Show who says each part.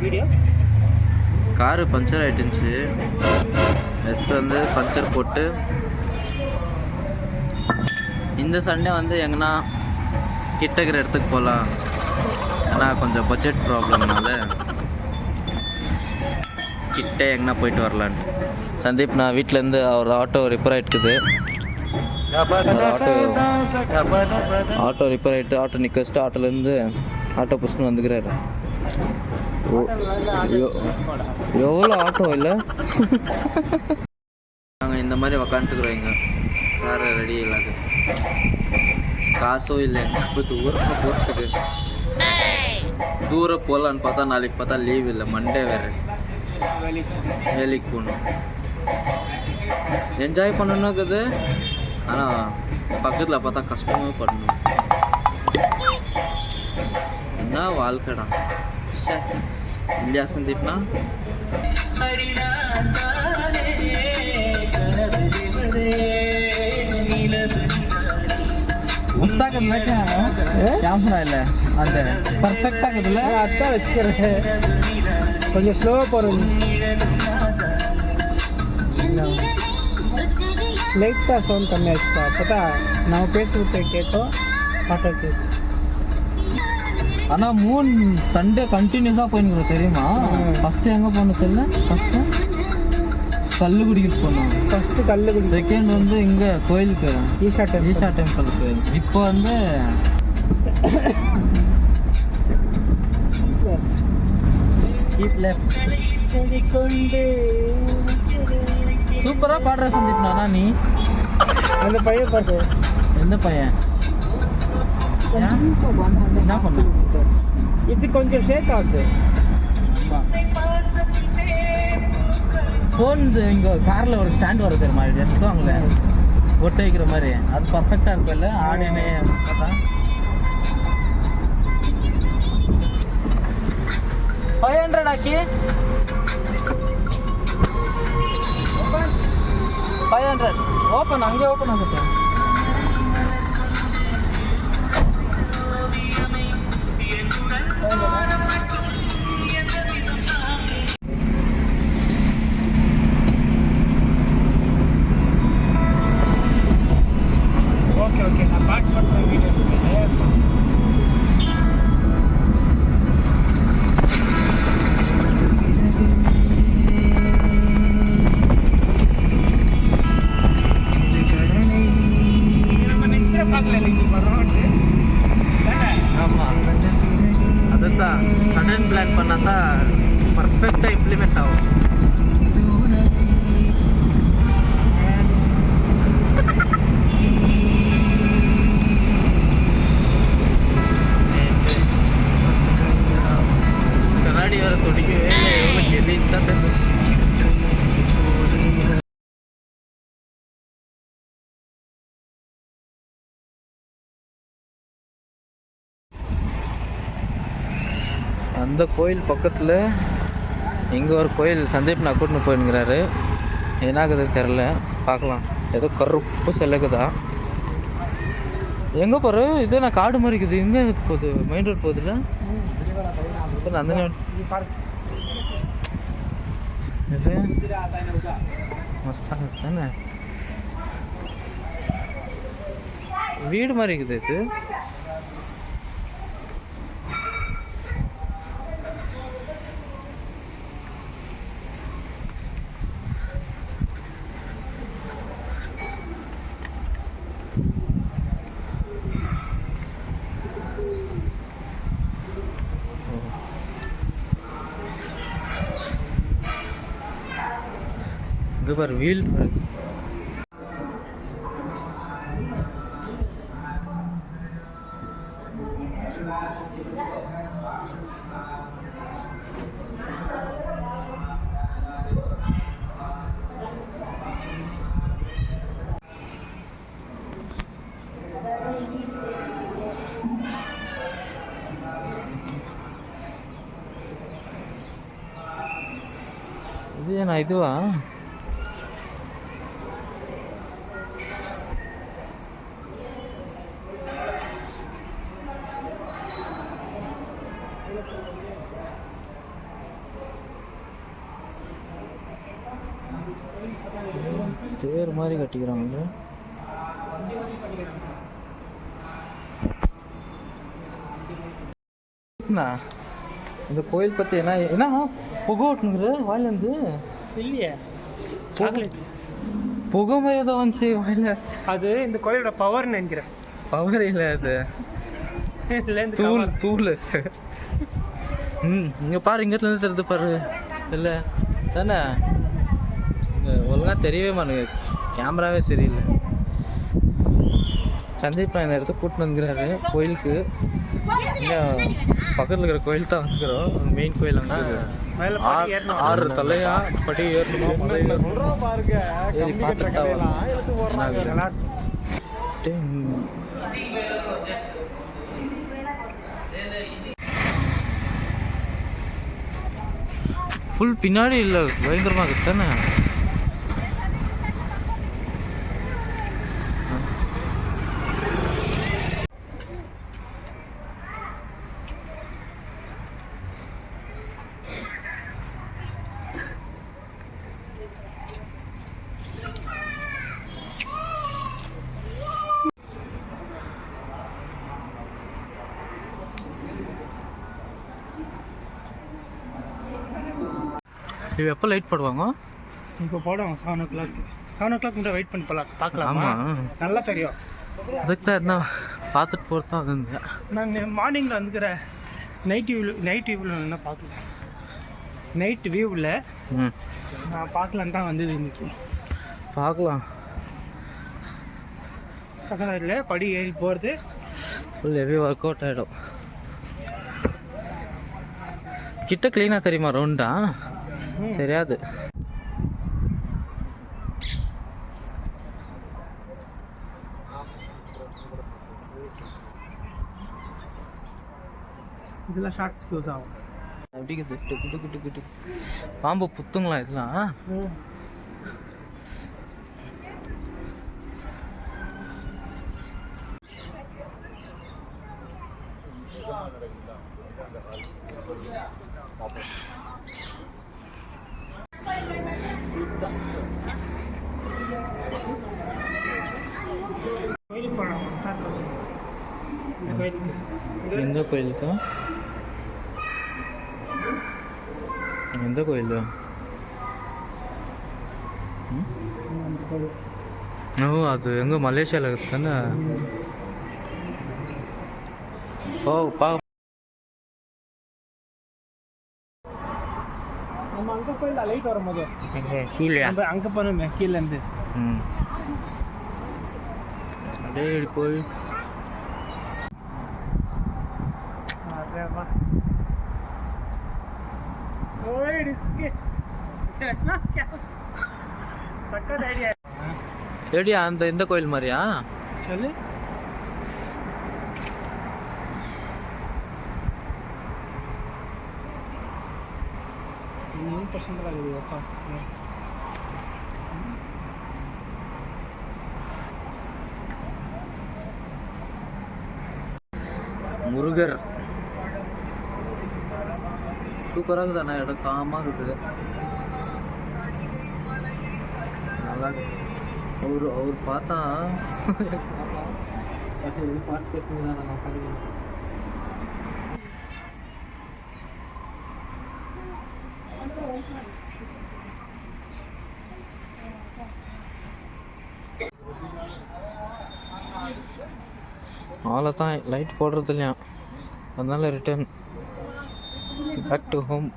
Speaker 1: Video
Speaker 2: car puncture ஆகிட்டுச்சு. எடுத்துகிட்டு வந்து puncture போட்டு இந்த சண்டே வந்து எங்கன்னா கிட்டக்கிற இடத்துக்கு போகலாம். ஏன்னா கொஞ்சம் பட்ஜெட் ப்ராப்ளம்னால கிட்டே எங்கன்னா போயிட்டு வரலான்னு. சந்தீப் நான் வீட்டிலேருந்து அவர் ஆட்டோ ரிப்பேர் ஆகிட்டுக்குது. ஆட்டோ ரிப்பேர் ஆகிட்டு ஆட்டோ நிற்க வச்சுட்டு ஆட்டோலேருந்து ஆட்டோ புஷ்னு வந்துக்கிறாரு. எவ்வளோ ஆட்டோ இல்லை. நாங்கள் இந்த மாதிரி உக்காந்துக்குறோங்க. வேறு ரெடி இல்லாது காசும் இல்லை. இப்போ தூரமாக போகிறதுக்கு தூரம் போகலான்னு பார்த்தா நாளைக்கு பார்த்தா லீவ் இல்லை, மண்டே வேறு வேலைக்கு போகணும். என்ஜாய் பண்ணணும் இருக்குது, ஆனால் பக்கத்தில் பார்த்தா கஷ்டமாக பண்ணணும். என்ன வாழ்க்கைடா இல்லையா சந்தீப்னா? கேமரா இல்லை அந்த பர்ஃபெக்டாக இருக்குதுல்ல, அதான் வச்சுக்கிறேன். கொஞ்சம் ஸ்லோவாக போகிறது, லைட்டாக சவுண்ட் கம்மியாச்சுப்பா. அப்போ தான் நம்ம பேசுகிறத கேட்டோம், பாட்டை கேட்கும். ஆனால் 3 சண்டே கண்டினியூஸாக போயிருக்கிறோம் தெரியுமா? ஃபஸ்ட்டு எங்கே போகணும் சொல்ல? ஃபஸ்ட்டு கல்லுக்குடிக்கு போனோம். ஃபஸ்ட்டு கல்லுக்குடி, செகண்ட் வந்து இங்கே கோயிலுக்கு ஈஷா டெம்பிளுக்கு. இப்போ வந்து சூப்பராக பாடுற சந்தீப்னா நீ. அந்த பையன் பாட்டு. எந்த பையன்? என்ன பண்ண? இது கொஞ்சம் ஷேக் ஆகுது. ஃபோன் இங்கே காரில் ஒரு ஸ்டாண்ட் வரும் தெரியுமா? ஜஸ்ட் வாங்கல ஒட்ட வைக்கிற மாதிரி, அது பர்ஃபெக்டாக இருக்கும். இல்லை ஆடினே பார்த்தா 500 ஆக்கி 500 ஓப்பன், அங்கே ஓப்பன் ஆகுது. ஓகே நான் பேக் பண்ணுற வீடியோ சடன் பிளான் பண்ணால் தான் பர்ஃபெக்டாக இம்ப்ளிமெண்ட் ஆகும். கண்ணாடி வேறு துடிக்கவே எவ்வளோ கெதிச்சா தெரிஞ்சு. அந்த கோயில் பக்கத்தில் இங்கே ஒரு கோயில் சந்தீப் நான் கூட்டின்னு போயின்னுங்கிறாரு. என்னாகுது தெரில, பார்க்கலாம். ஏதோ கருப்பு செல்லுக்குதா. எங்கே போகிற? இதே நான் காடு மாதிரி இருக்குது. எங்கே போகுது? மெயின் ரோட் போகுதுல்ல அந்த இது மஸ்தான் தானே வீடு மாதிரி இருக்குது. இது பாரு வீல் வருது. இது ஏன்னா இதுவா? தேர் மாதிரி கட்டிக்கிறாங்க. இந்த கோயில் பற்றி என்ன புகை ஓட்டுங்கிற வாயிலேருந்து
Speaker 1: இல்லையே, சாக்லேட்
Speaker 2: புகை மாதிரி தான் வந்துச்சு வாயில.
Speaker 1: அது இந்த கோயிலோட பவர்னு நினைக்கிறேன்.
Speaker 2: பவர் இல்லை, அது தூள் தூள். இங்கே பாரு, இங்கேருந்து தெரிஞ்சு பாரு. இல்லை தானே, இங்கே ஒழுங்காக தெரியவே மாட்டேங்க, கேமராவே சரியில்லை. சந்தீப் இந்த இடத்துக்கு கூட்டின்னு வந்துக்கிறாரு கோயிலுக்கு. இங்கே பக்கத்தில் இருக்கிற கோயில் தான் வந்துக்கிறோம். மெயின் கோயில் வந்து 6 தலையா படி ஏறணுமா, மலையில் ஏறி பார்த்துட்டா ஃபுல் பின்னாடி இல்லை, பயங்கரமாக தானே. இது எப்போ லைட் போடுவாங்க?
Speaker 1: இப்போ போடுவாங்க 7 o'clock. 7 o'clock மட்டும் வெயிட் பண்ணி பார்க்கலாம். ஆமாம், நல்லா தெரியும்.
Speaker 2: அதுக்கு தான் என்ன பார்த்துட்டு போகிறது தான் வந்து.
Speaker 1: நான் மார்னிங்கில் வந்துக்கிறேன். நைட் வியூவில் என்ன பார்க்கல. நைட் வியூவில் நான் பார்க்கலான்னு தான் வந்தது இன்னைக்கு.
Speaker 2: பார்க்கலாம்.
Speaker 1: சக்கரையில் படி ஏறி போகிறது
Speaker 2: ஃபுல் ஹெவி ஒர்க் அவுட் ஆகிடும். கிட்ட க்ளீனாக தெரியுமா ரவுண்டா? தெரியாது.
Speaker 1: இதெல்லாம் ஷார்ட்ஸ் க்ளோஸ் ஆகும்.
Speaker 2: அப்படிங்குது. பாம்பு புத்துங்களா இதெல்லாம்? எந்த கோயில் சார்? எந்த கோயில்? ஓ, அது எங்கே மலேசியாவில் இருக்குது தானே? ஓ பா,
Speaker 1: நம்ம அங்கே கோயில் லைட் வரும்போது
Speaker 2: கீழே
Speaker 1: அங்கே போனோமே கீழேருந்து.
Speaker 2: அப்படியே போய் எப்படியா அந்த இந்த கோயில் மாதிரியா?
Speaker 1: சொல்லு.
Speaker 2: முருகர் சூப்பராக இருக்குது அண்ணா, இடம் காமாக இருக்குது, நல்லா இருக்குது. அவர் பார்த்தா பாட்டு கேட்குறீங்களா? நாங்கள் பாடுவோம். அவ்வளோதான், லைட் போடுறது இல்லையா, அதனால ரிட்டர்ன் பேக் டு ஹோம்.